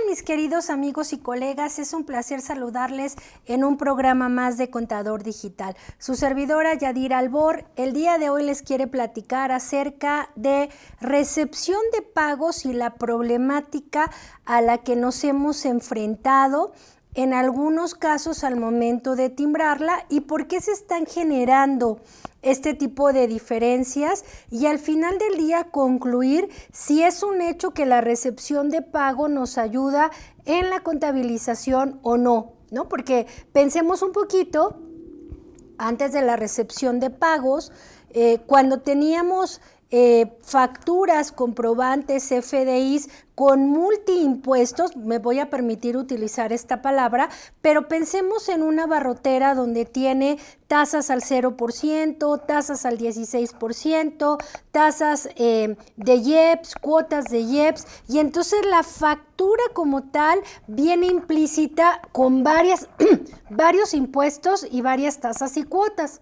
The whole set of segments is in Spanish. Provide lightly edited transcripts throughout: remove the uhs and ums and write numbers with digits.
mis queridos amigos y colegas? Es un placer saludarles en un programa más de Contador Digital. Su servidora Yadira Albor, el día de hoy les quiere platicar acerca de recepción de pagos y la problemática a la que nos hemos enfrentado en algunos casos al momento de timbrarla y por qué se están generando este tipo de diferencias, y al final del día concluir si es un hecho que la recepción de pago nos ayuda en la contabilización o no, ¿no? Porque pensemos un poquito antes de la recepción de pagos, cuando teníamos facturas, comprobantes, FDIs con multiimpuestos, me voy a permitir utilizar esta palabra, pero pensemos en una barrotera donde tiene tasas al 0%, tasas al 16%, tasas de IEPS, cuotas de IEPS, y entonces la factura como tal viene implícita con varios impuestos y varias tasas y cuotas.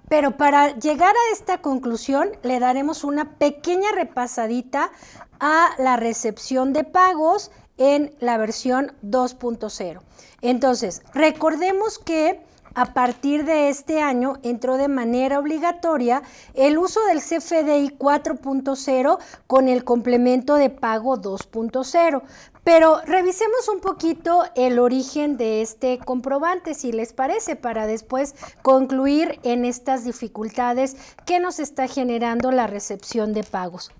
Pero para llegar a esta conclusión le daremos una pequeña repasadita a la recepción de pagos en la versión 2.0. Entonces, recordemos que a partir de este año entró de manera obligatoria el uso del CFDI 4.0 con el complemento de pago 2.0. Pero revisemos un poquito el origen de este comprobante, si les parece, para después concluir en estas dificultades que nos está generando la recepción de pagos.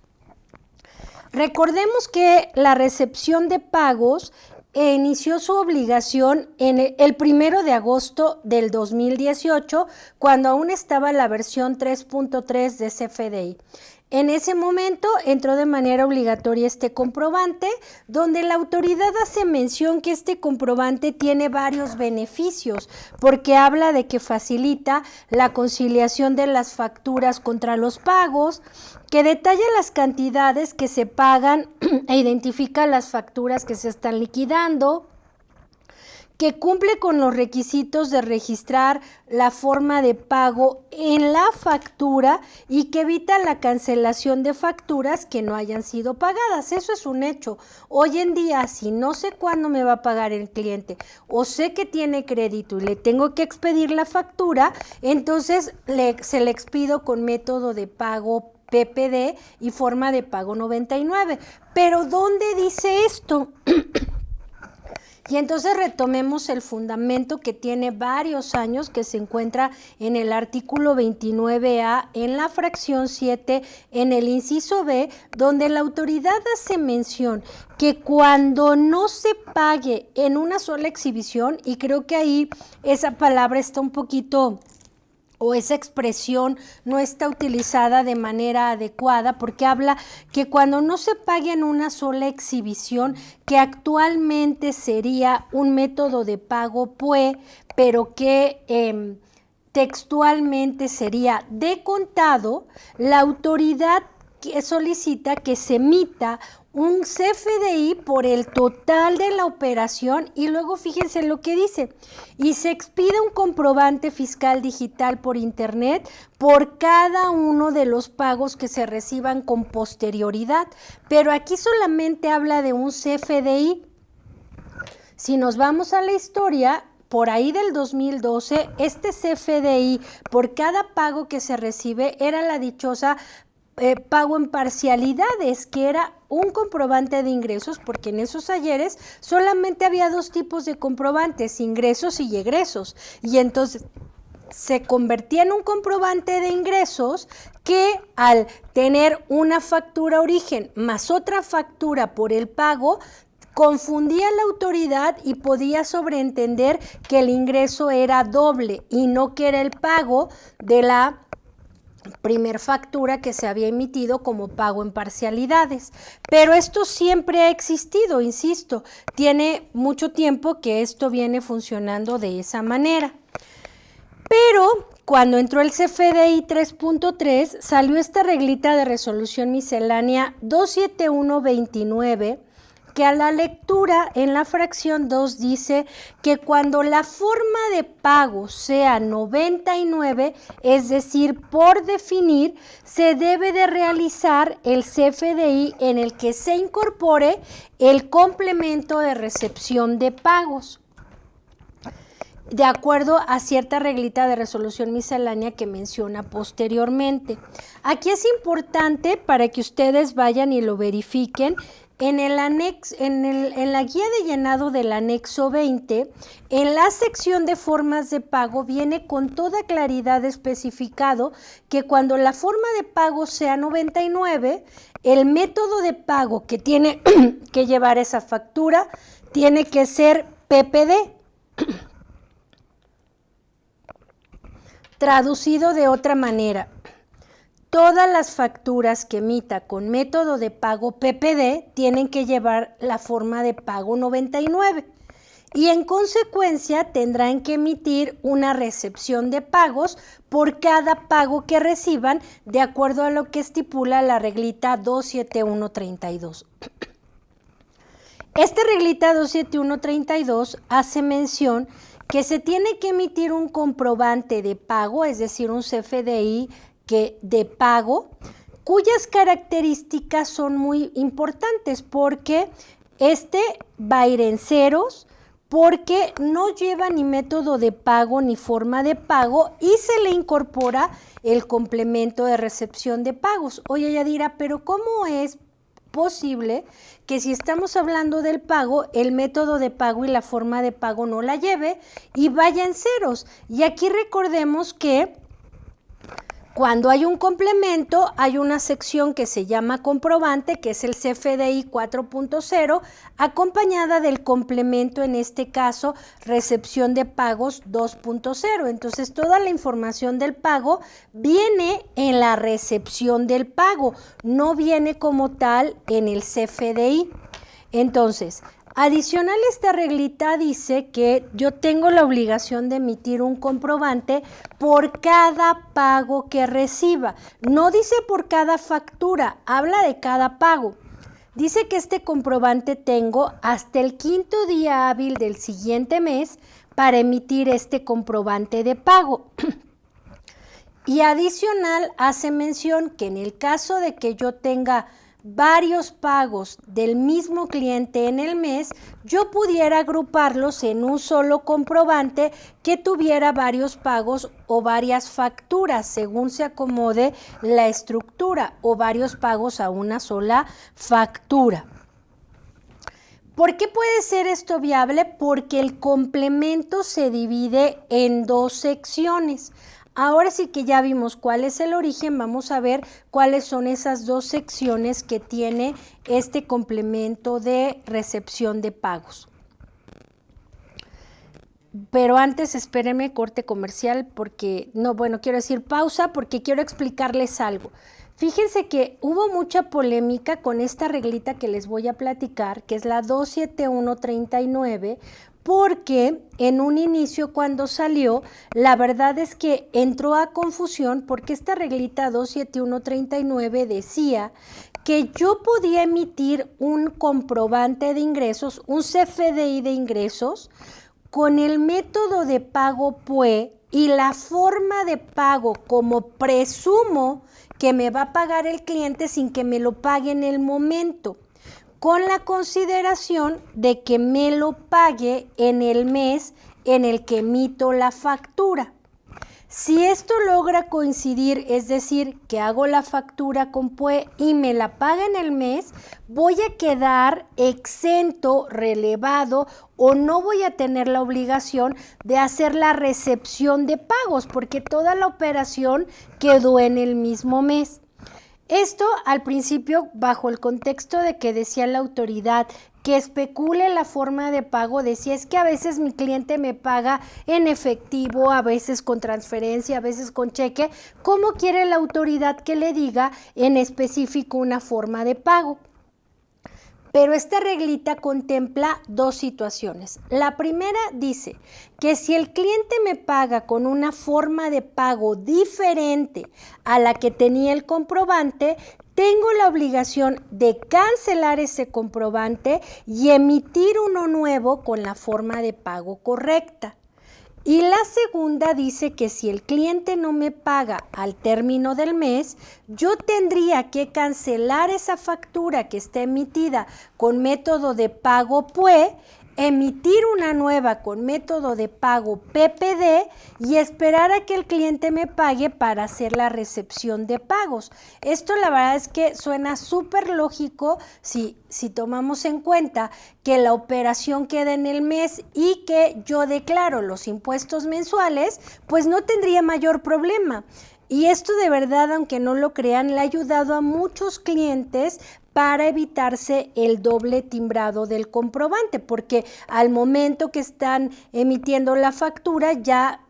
Recordemos que la recepción de pagos inició su obligación en el 1 de agosto del 2018, cuando aún estaba la versión 3.3 de CFDI. En ese momento entró de manera obligatoria este comprobante, donde la autoridad hace mención que este comprobante tiene varios beneficios, porque habla de que facilita la conciliación de las facturas contra los pagos, que detalla las cantidades que se pagan e identifica las facturas que se están liquidando, que cumple con los requisitos de registrar la forma de pago en la factura y que evita la cancelación de facturas que no hayan sido pagadas. Eso es un hecho. Hoy en día, si no sé cuándo me va a pagar el cliente o sé que tiene crédito y le tengo que expedir la factura, entonces se le expido con método de pago PPD y forma de pago 99. Pero ¿dónde dice esto? Y entonces retomemos el fundamento que tiene varios años, que se encuentra en el artículo 29A, en la fracción 7, en el inciso B, donde la autoridad hace mención que cuando no se pague en una sola exhibición, y creo que ahí esa palabra está un poquito, o esa expresión no está utilizada de manera adecuada, porque habla que cuando no se pague en una sola exhibición, que actualmente sería un método de pago PUE, pero que textualmente sería de contado, la autoridad que solicita que se emita un CFDI por el total de la operación, y luego fíjense lo que dice: y se expide un comprobante fiscal digital por internet por cada uno de los pagos que se reciban con posterioridad. Pero aquí solamente habla de un CFDI. Si nos vamos a la historia, por ahí del 2012, este CFDI por cada pago que se recibe era la dichosa pago en parcialidades, que era un comprobante de ingresos, porque en esos ayeres solamente había dos tipos de comprobantes, ingresos y egresos, y entonces se convertía en un comprobante de ingresos que, al tener una factura origen más otra factura por el pago, confundía a la autoridad y podía sobreentender que el ingreso era doble y no que era el pago de la primer factura que se había emitido como pago en parcialidades. Pero esto siempre ha existido, insisto, tiene mucho tiempo que esto viene funcionando de esa manera. Pero cuando entró el CFDI 3.3, salió esta reglita de resolución miscelánea 27129, porque a la lectura en la fracción 2 dice que cuando la forma de pago sea 99, es decir, por definir, se debe de realizar el CFDI en el que se incorpore el complemento de recepción de pagos, de acuerdo a cierta reglita de resolución miscelánea que menciona posteriormente. Aquí es importante para que ustedes vayan y lo verifiquen. En la guía de llenado del anexo 20, en la sección de formas de pago viene con toda claridad especificado que cuando la forma de pago sea 99, el método de pago que tiene que llevar esa factura tiene que ser PPD. Traducido de otra manera, todas las facturas que emita con método de pago PPD tienen que llevar la forma de pago 99 y en consecuencia tendrán que emitir una recepción de pagos por cada pago que reciban de acuerdo a lo que estipula la reglita 27132. Esta reglita 27132 hace mención que se tiene que emitir un comprobante de pago, es decir, un CFDI de pago, cuyas características son muy importantes porque va a ir en ceros, porque no lleva ni método de pago ni forma de pago y se le incorpora el complemento de recepción de pagos. Oye, ella dirá, pero ¿cómo es posible que si estamos hablando del pago, el método de pago y la forma de pago no la lleve y vaya en ceros? Y aquí recordemos que cuando hay un complemento, hay una sección que se llama comprobante, que es el CFDI 4.0, acompañada del complemento, en este caso, recepción de pagos 2.0. Entonces, toda la información del pago viene en la recepción del pago, no viene como tal en el CFDI. Entonces, adicional, esta reglita dice que yo tengo la obligación de emitir un comprobante por cada pago que reciba. No dice por cada factura, habla de cada pago. Dice que este comprobante tengo hasta el 5º día hábil del siguiente mes para emitir este comprobante de pago. Y adicional hace mención que en el caso de que yo tenga varios pagos del mismo cliente en el mes, yo pudiera agruparlos en un solo comprobante que tuviera varios pagos o varias facturas, según se acomode la estructura, o varios pagos a una sola factura. ¿Por qué puede ser esto viable? Porque el complemento se divide en 2 secciones. Ahora sí que ya vimos cuál es el origen, vamos a ver cuáles son esas 2 secciones que tiene este complemento de recepción de pagos. Pero antes espérenme, corte comercial, porque, quiero decir pausa porque quiero explicarles algo. Fíjense que hubo mucha polémica con esta reglita que les voy a platicar, que es la 27139, porque en un inicio cuando salió, la verdad es que entró a confusión porque esta reglita 27139 decía que yo podía emitir un comprobante de ingresos, un CFDI de ingresos, con el método de pago PUE y la forma de pago como presumo que me va a pagar el cliente sin que me lo pague en el momento, con la consideración de que me lo pague en el mes en el que emito la factura. Si esto logra coincidir, es decir, que hago la factura con PUE y me la paga en el mes, voy a quedar exento, relevado, o no voy a tener la obligación de hacer la recepción de pagos, porque toda la operación quedó en el mismo mes. Esto al principio bajo el contexto de que decía la autoridad que especule la forma de pago, decía es que a veces mi cliente me paga en efectivo, a veces con transferencia, a veces con cheque. ¿Cómo quiere la autoridad que le diga en específico una forma de pago? Pero esta reglita contempla 2 situaciones. La primera dice que si el cliente me paga con una forma de pago diferente a la que tenía el comprobante, tengo la obligación de cancelar ese comprobante y emitir uno nuevo con la forma de pago correcta. Y la segunda dice que si el cliente no me paga al término del mes, yo tendría que cancelar esa factura que está emitida con método de pago PUE, emitir una nueva con método de pago PPD y esperar a que el cliente me pague para hacer la recepción de pagos. Esto la verdad es que suena súper lógico si tomamos en cuenta que la operación queda en el mes y que yo declaro los impuestos mensuales, pues no tendría mayor problema. Y esto de verdad, aunque no lo crean, le ha ayudado a muchos clientes para evitarse el doble timbrado del comprobante, porque al momento que están emitiendo la factura ya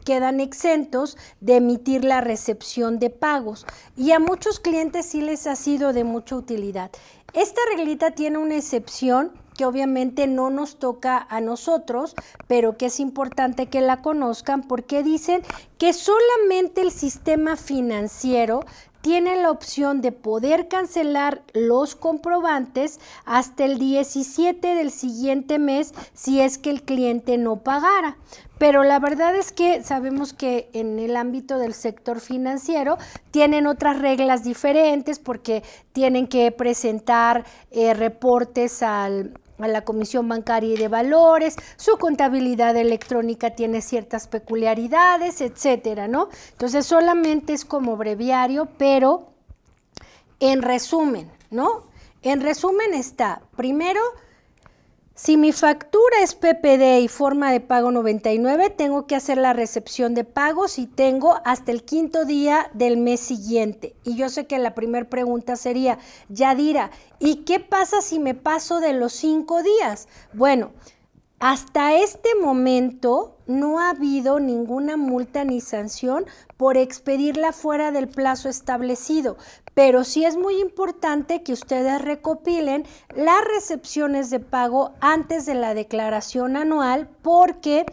quedan exentos de emitir la recepción de pagos. Y a muchos clientes sí les ha sido de mucha utilidad. Esta reglita tiene una excepción que obviamente no nos toca a nosotros, pero que es importante que la conozcan porque dicen que solamente el sistema financiero tiene la opción de poder cancelar los comprobantes hasta el 17 del siguiente mes si es que el cliente no pagara. Pero la verdad es que sabemos que en el ámbito del sector financiero tienen otras reglas diferentes porque tienen que presentar reportes a la Comisión Bancaria y de Valores, su contabilidad electrónica tiene ciertas peculiaridades, etcétera, ¿no? Entonces solamente es como breviario, pero en resumen, ¿no? En resumen está, primero, si mi factura es PPD y forma de pago 99, tengo que hacer la recepción de pagos y tengo hasta el 5º día del mes siguiente. Y yo sé que la primera pregunta sería, Yadira, ¿y qué pasa si me paso de los 5 días? Bueno, hasta este momento no ha habido ninguna multa ni sanción por expedirla fuera del plazo establecido, pero sí es muy importante que ustedes recopilen las recepciones de pago antes de la declaración anual porque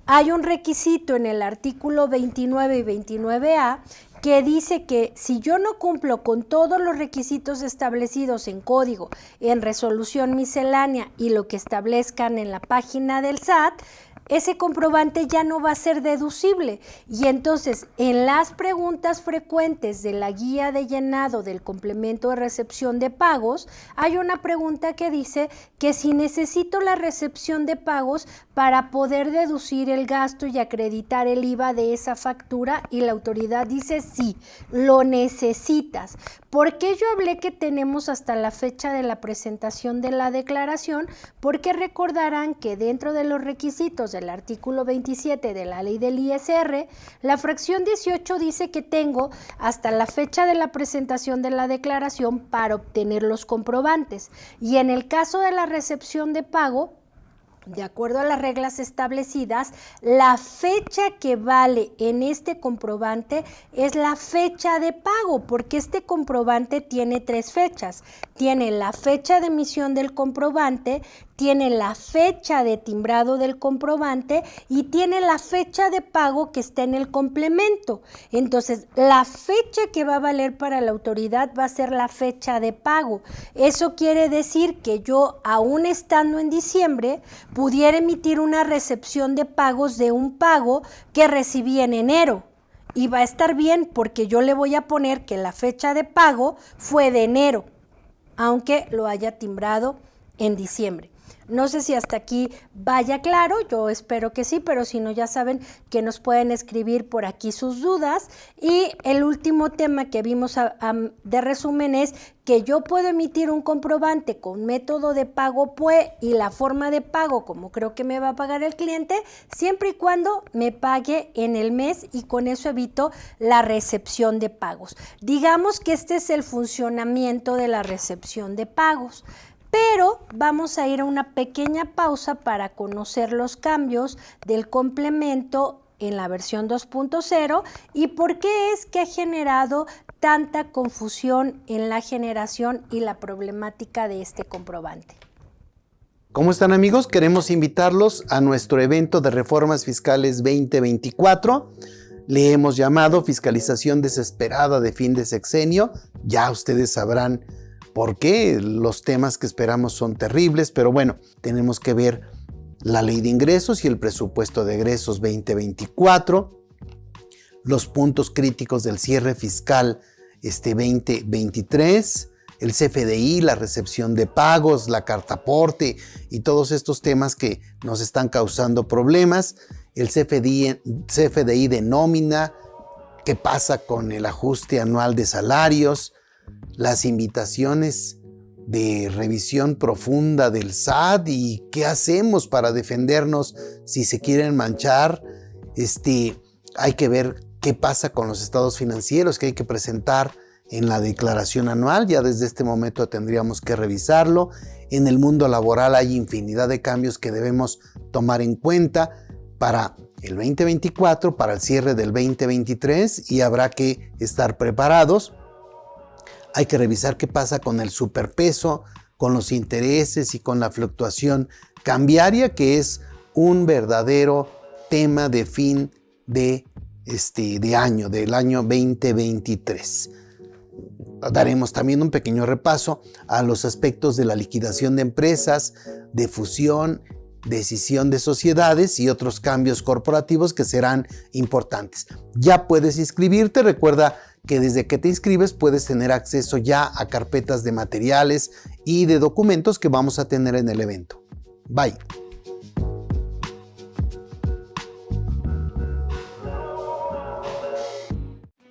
hay un requisito en el artículo 29 y 29A que dice que si yo no cumplo con todos los requisitos establecidos en código, en resolución miscelánea y lo que establezcan en la página del SAT, ese comprobante ya no va a ser deducible. Y entonces, en las preguntas frecuentes de la guía de llenado del complemento de recepción de pagos, hay una pregunta que dice que si necesito la recepción de pagos para poder deducir el gasto y acreditar el IVA de esa factura, y la autoridad dice sí, lo necesitas. ¿Por qué yo hablé que tenemos hasta la fecha de la presentación de la declaración? Porque recordarán que dentro de los requisitos del artículo 27 de la ley del ISR, la fracción 18 dice que tengo hasta la fecha de la presentación de la declaración para obtener los comprobantes. Y en el caso de la recepción de pago, de acuerdo a las reglas establecidas, la fecha que vale en este comprobante es la fecha de pago, porque este comprobante tiene 3 fechas. Tiene la fecha de emisión del comprobante, tiene la fecha de timbrado del comprobante y tiene la fecha de pago que está en el complemento. Entonces, la fecha que va a valer para la autoridad va a ser la fecha de pago. Eso quiere decir que yo, aún estando en diciembre, pudiera emitir una recepción de pagos de un pago que recibí en enero. Y va a estar bien porque yo le voy a poner que la fecha de pago fue de enero, aunque lo haya timbrado en diciembre. No sé si hasta aquí vaya claro, yo espero que sí, pero si no, ya saben que nos pueden escribir por aquí sus dudas. Y el último tema que vimos de resumen es que yo puedo emitir un comprobante con método de pago PUE y la forma de pago, como creo que me va a pagar el cliente, siempre y cuando me pague en el mes, y con eso evito la recepción de pagos. Digamos que este es el funcionamiento de la recepción de pagos. Pero vamos a ir a una pequeña pausa para conocer los cambios del complemento en la versión 2.0 y por qué es que ha generado tanta confusión en la generación y la problemática de este comprobante. ¿Cómo están, amigos? Queremos invitarlos a nuestro evento de Reformas Fiscales 2024. Le hemos llamado fiscalización desesperada de fin de sexenio. Ya ustedes sabrán por qué. Los temas que esperamos son terribles, pero bueno, tenemos que ver la ley de ingresos y el presupuesto de egresos 2024, los puntos críticos del cierre fiscal 2023, el CFDI, la recepción de pagos, la carta aporte y todos estos temas que nos están causando problemas, el CFDI de nómina, qué pasa con el ajuste anual de salarios, las invitaciones de revisión profunda del SAT y qué hacemos para defendernos si se quieren manchar. Hay que ver qué pasa con los estados financieros que hay que presentar en la declaración anual. Ya desde este momento tendríamos que revisarlo. En el mundo laboral hay infinidad de cambios que debemos tomar en cuenta para el 2024, para el cierre del 2023, y habrá que estar preparados. Hay que revisar qué pasa con el superpeso, con los intereses y con la fluctuación cambiaria, que es un verdadero tema de fin de año, del año 2023. Daremos también un pequeño repaso a los aspectos de la liquidación de empresas, de fusión, decisión de sociedades y otros cambios corporativos que serán importantes. Ya puedes inscribirte. Recuerda que desde que te inscribes puedes tener acceso ya a carpetas de materiales y de documentos que vamos a tener en el evento. Bye.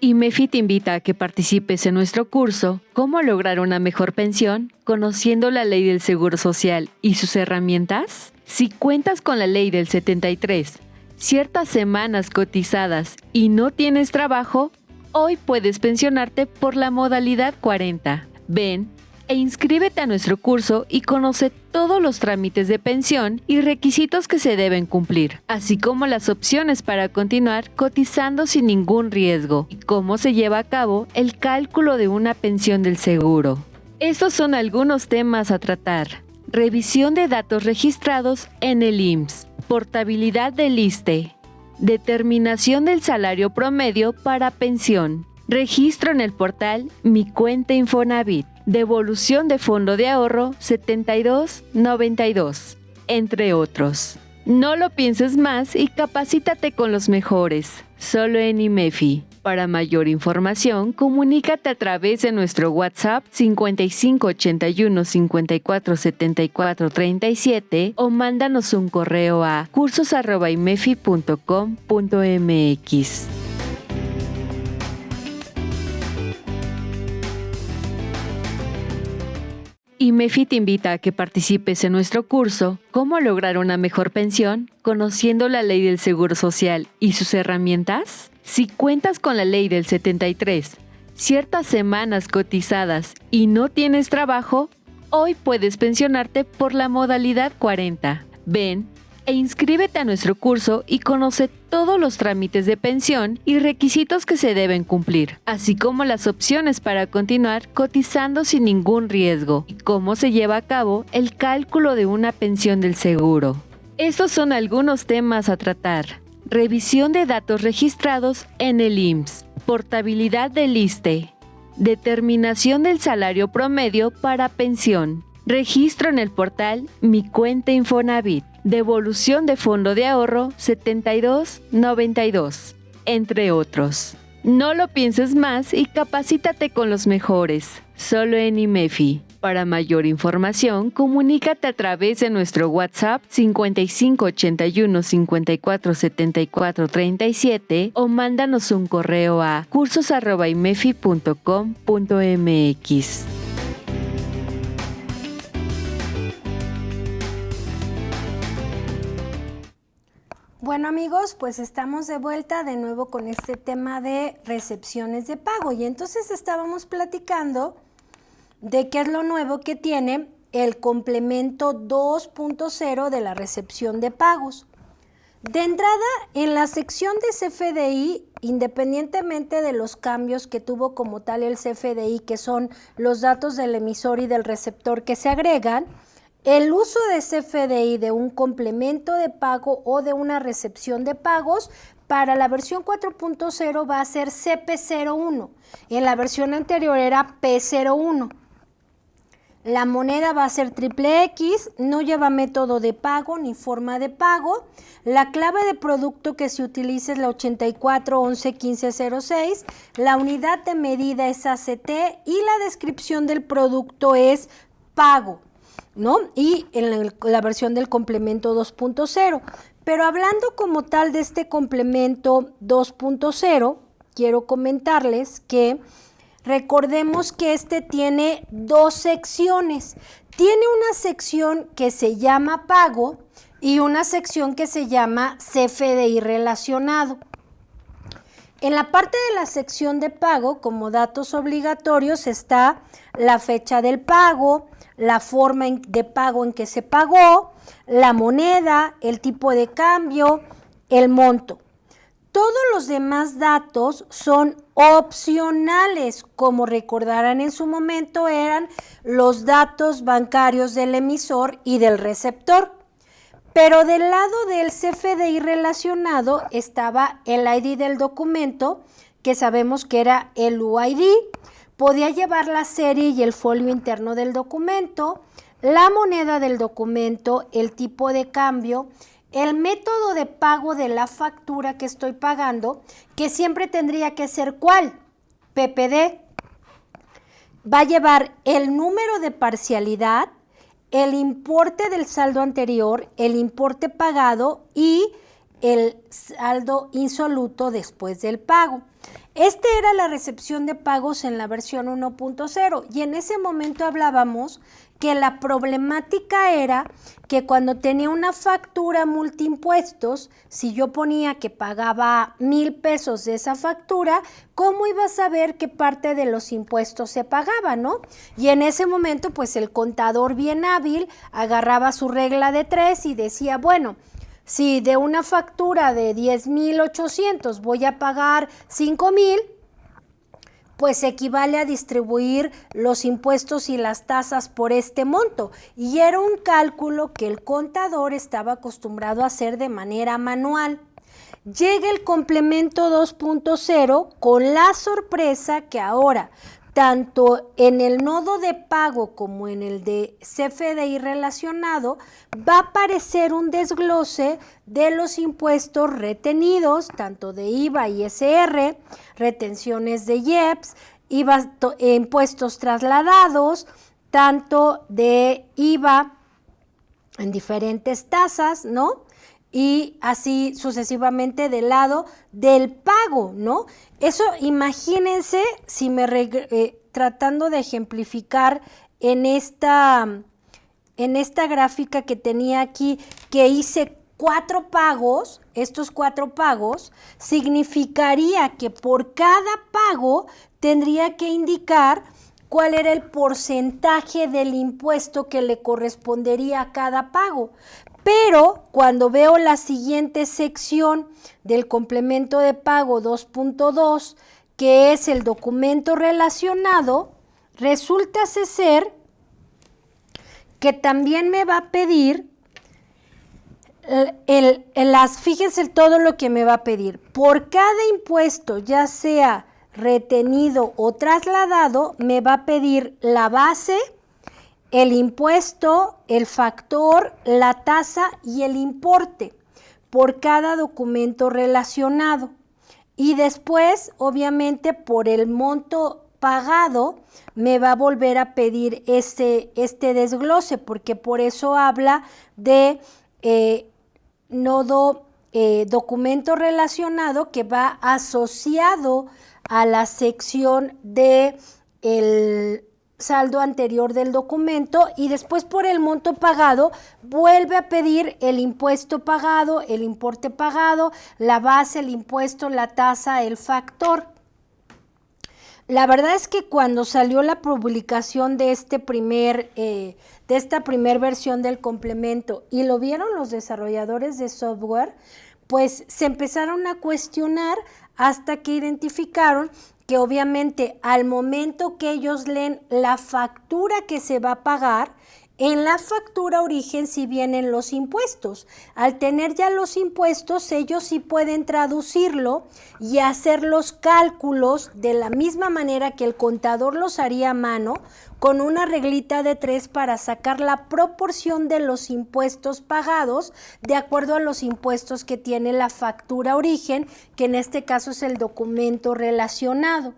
IMEFI te invita a que participes en nuestro curso ¿Cómo lograr una mejor pensión? Conociendo la ley del Seguro Social y sus herramientas. Si cuentas con la ley del 73, ciertas semanas cotizadas y no tienes trabajo, hoy puedes pensionarte por la modalidad 40. Ven e inscríbete a nuestro curso y conoce todos los trámites de pensión y requisitos que se deben cumplir, así como las opciones para continuar cotizando sin ningún riesgo y cómo se lleva a cabo el cálculo de una pensión del seguro. Estos son algunos temas a tratar. Revisión de datos registrados en el IMSS, portabilidad del ISSSTE, determinación del salario promedio para pensión, registro en el portal Mi Cuenta Infonavit, devolución de fondo de ahorro 7292, entre otros. No lo pienses más y capacítate con los mejores, solo en IMEFI. Para mayor información, comunícate a través de nuestro WhatsApp 5581 54 74 37 o mándanos un correo a cursos@imefi.com.mx. IMEFI te invita a que participes en nuestro curso ¿Cómo lograr una mejor pensión? Conociendo la ley del Seguro Social y sus herramientas. Si cuentas con la ley del 73, ciertas semanas cotizadas y no tienes trabajo, hoy puedes pensionarte por la modalidad 40. Ven e inscríbete a nuestro curso y conoce todos los trámites de pensión y requisitos que se deben cumplir, así como las opciones para continuar cotizando sin ningún riesgo y cómo se lleva a cabo el cálculo de una pensión del seguro. Estos son algunos temas a tratar. Revisión de datos registrados en el IMSS, portabilidad del ISSSTE, determinación del salario promedio para pensión, registro en el portal Mi Cuenta Infonavit, devolución de fondo de ahorro 7292, entre otros. No lo pienses más y capacítate con los mejores, solo en IMEFI. Para mayor información, comunícate a través de nuestro WhatsApp 5581 54 74 37 o mándanos un correo a cursos@imefi.com.mx. Bueno amigos, pues estamos de vuelta de nuevo con este tema de recepciones de pago y entonces estábamos platicando de qué es lo nuevo que tiene el complemento 2.0 de la recepción de pagos. De entrada, en la sección de CFDI, independientemente de los cambios que tuvo como tal el CFDI, que son los datos del emisor y del receptor que se agregan, el uso de CFDI de un complemento de pago o de una recepción de pagos para la versión 4.0 va a ser CP01. En la versión anterior era P01. La moneda va a ser XXX, no lleva método de pago ni forma de pago. La clave de producto que se utiliza es la 84111506. La unidad de medida es ACT y la descripción del producto es pago, ¿no? Y en la versión del complemento 2.0. Pero hablando como tal de este complemento 2.0, quiero comentarles que recordemos que este tiene dos secciones. Tiene una sección que se llama pago y una sección que se llama CFDI relacionado. En la parte de la sección de pago, como datos obligatorios, está la fecha del pago, la forma de pago en que se pagó, la moneda, el tipo de cambio, el monto. Todos los demás datos son opcionales, como recordarán en su momento eran los datos bancarios del emisor y del receptor. Pero del lado del CFDI relacionado estaba el ID del documento, que sabemos que era el UID, podía llevar la serie y el folio interno del documento, la moneda del documento, el tipo de cambio, el método de pago de la factura que estoy pagando, que siempre tendría que ser ¿cuál? PPD. Va a llevar el número de parcialidad, el importe del saldo anterior, el importe pagado y el saldo insoluto después del pago. Esta era la recepción de pagos en la versión 1.0 y en ese momento hablábamos que la problemática era que cuando tenía una factura multiimpuestos, si yo ponía que pagaba 1,000 pesos de esa factura, ¿cómo iba a saber qué parte de los impuestos se pagaba, no? Y en ese momento, pues el contador bien hábil agarraba su regla de 3 y decía, bueno, si de una factura de 10,800 voy a pagar 5,000, pues equivale a distribuir los impuestos y las tasas por este monto. Y era un cálculo que el contador estaba acostumbrado a hacer de manera manual. Llega el complemento 2.0 con la sorpresa que ahora, tanto en el nodo de pago como en el de CFDI relacionado, va a aparecer un desglose de los impuestos retenidos, tanto de IVA y ISR, retenciones de IEPS, impuestos trasladados, tanto de IVA en diferentes tasas, ¿no? Y así sucesivamente del lado del pago, ¿no? Eso imagínense si tratando de ejemplificar en esta gráfica que tenía aquí, que hice 4 pagos, estos 4 pagos, significaría que por cada pago tendría que indicar cuál era el porcentaje del impuesto que le correspondería a cada pago. Pero cuando veo la siguiente sección del complemento de pago 2.2, que es el documento relacionado, resulta ser que también me va a pedir, fíjense todo lo que me va a pedir. Por cada impuesto, ya sea retenido o trasladado, me va a pedir la base, el impuesto, el factor, la tasa y el importe por cada documento relacionado. Y después, obviamente, por el monto pagado, me va a volver a pedir este desglose, porque por eso habla de nodo documento relacionado que va asociado a la sección de el saldo anterior del documento y después por el monto pagado vuelve a pedir el impuesto pagado, el importe pagado, la base, el impuesto, la tasa, el factor. La verdad es que cuando salió la publicación de esta primer versión del complemento y lo vieron los desarrolladores de software, pues se empezaron a cuestionar hasta que identificaron que obviamente al momento que ellos leen la factura que se va a pagar, En la factura origen sí vienen los impuestos. Al tener ya los impuestos, ellos sí pueden traducirlo y hacer los cálculos de la misma manera que el contador los haría a mano, con una reglita de 3 para sacar la proporción de los impuestos pagados de acuerdo a los impuestos que tiene la factura origen, que en este caso es el documento relacionado.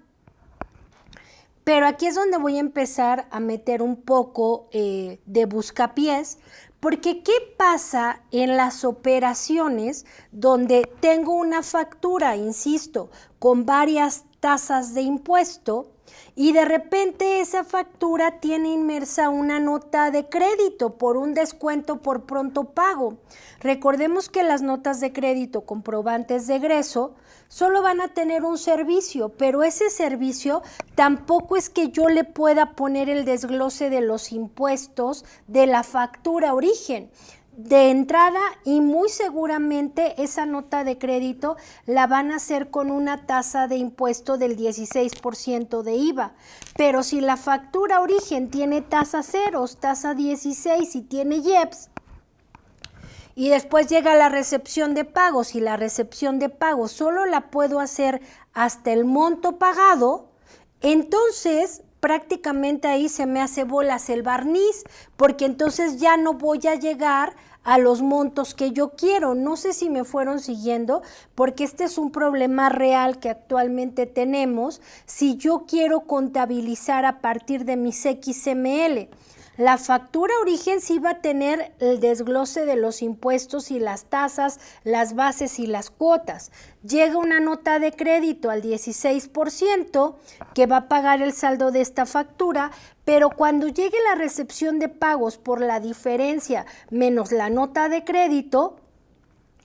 Pero aquí es donde voy a empezar a meter un poco de buscapiés, porque ¿qué pasa en las operaciones donde tengo una factura, insisto, con varias tasas de impuesto y de repente esa factura tiene inmersa una nota de crédito por un descuento por pronto pago? Recordemos que las notas de crédito comprobantes de egreso solo van a tener un servicio, pero ese servicio tampoco es que yo le pueda poner el desglose de los impuestos de la factura origen. De entrada, y muy seguramente esa nota de crédito la van a hacer con una tasa de impuesto del 16% de IVA, pero si la factura origen tiene tasa ceros, tasa 16 y tiene IEPS, y después llega la recepción de pagos y la recepción de pagos solo la puedo hacer hasta el monto pagado, entonces prácticamente ahí se me hace bolas el barniz, porque entonces ya no voy a llegar a los montos que yo quiero. No sé si me fueron siguiendo, porque este es un problema real que actualmente tenemos si yo quiero contabilizar a partir de mis XML. La factura origen sí va a tener el desglose de los impuestos y las tasas, las bases y las cuotas. Llega una nota de crédito al 16% que va a pagar el saldo de esta factura, pero cuando llegue la recepción de pagos por la diferencia menos la nota de crédito,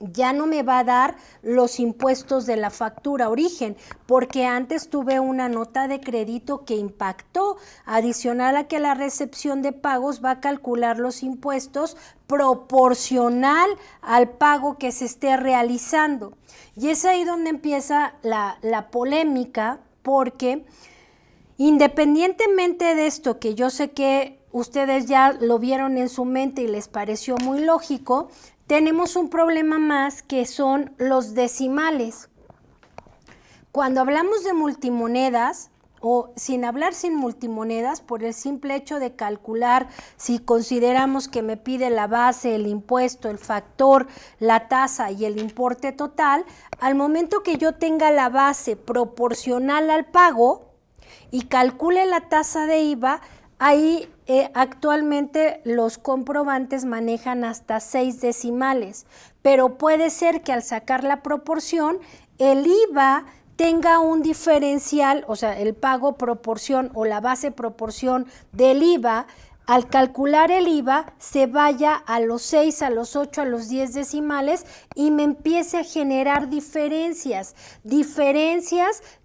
ya no me va a dar los impuestos de la factura origen, porque antes tuve una nota de crédito que impactó, adicional a que la recepción de pagos va a calcular los impuestos proporcional al pago que se esté realizando. Y es ahí donde empieza la polémica, porque independientemente de esto, que yo sé que ustedes ya lo vieron en su mente y les pareció muy lógico, tenemos un problema más, que son los decimales. Cuando hablamos de multimonedas, o sin hablar sin multimonedas, por el simple hecho de calcular, si consideramos que me pide la base, el impuesto, el factor, la tasa y el importe total, al momento que yo tenga la base proporcional al pago y calcule la tasa de IVA, ahí actualmente los comprobantes manejan hasta 6 decimales, pero puede ser que al sacar la proporción, el IVA tenga un diferencial, o sea, el pago proporción o la base proporción del IVA, al calcular el IVA se vaya a los 6, a los 8, a los 10 decimales y me empiece a generar diferencias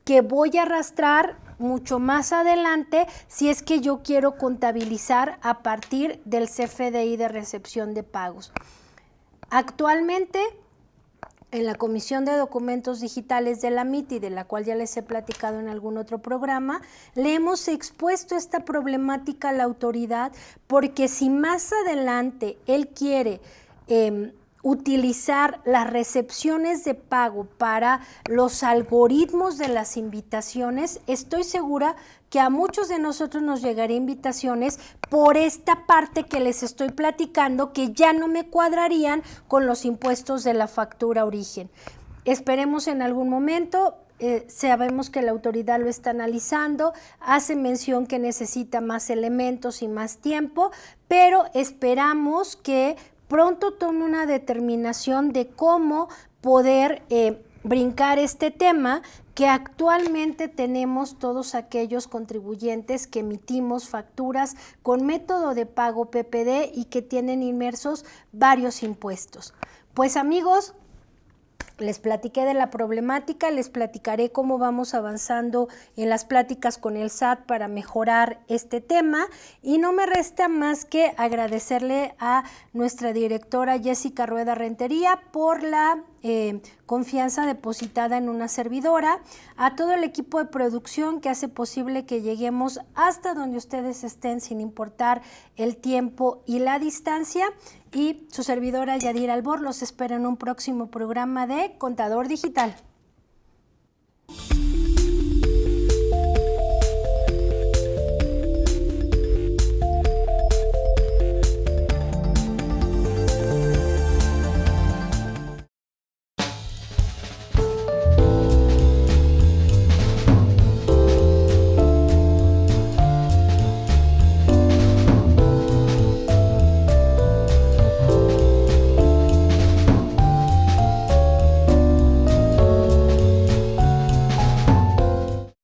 que voy a arrastrar mucho más adelante si es que yo quiero contabilizar a partir del CFDI de recepción de pagos. Actualmente, en la Comisión de Documentos Digitales de la MIT, de la cual ya les he platicado en algún otro programa, le hemos expuesto esta problemática a la autoridad, porque si más adelante él quiere utilizar las recepciones de pago para los algoritmos de las invitaciones, estoy segura que a muchos de nosotros nos llegaría invitaciones por esta parte que les estoy platicando, que ya no me cuadrarían con los impuestos de la factura origen. Esperemos en algún momento. Sabemos que la autoridad lo está analizando, hace mención que necesita más elementos y más tiempo, pero esperamos que pronto tome una determinación de cómo poder brincar este tema, que actualmente tenemos todos aquellos contribuyentes que emitimos facturas con método de pago PPD y que tienen inmersos varios impuestos. Pues amigos, Les platiqué de la problemática, les platicaré cómo vamos avanzando en las pláticas con el SAT para mejorar este tema y no me resta más que agradecerle a nuestra directora Jessica Rueda Rentería por la confianza depositada en una servidora, a todo el equipo de producción que hace posible que lleguemos hasta donde ustedes estén sin importar el tiempo y la distancia, y su servidora Yadira Albor los espera en un próximo programa de Contador Digital.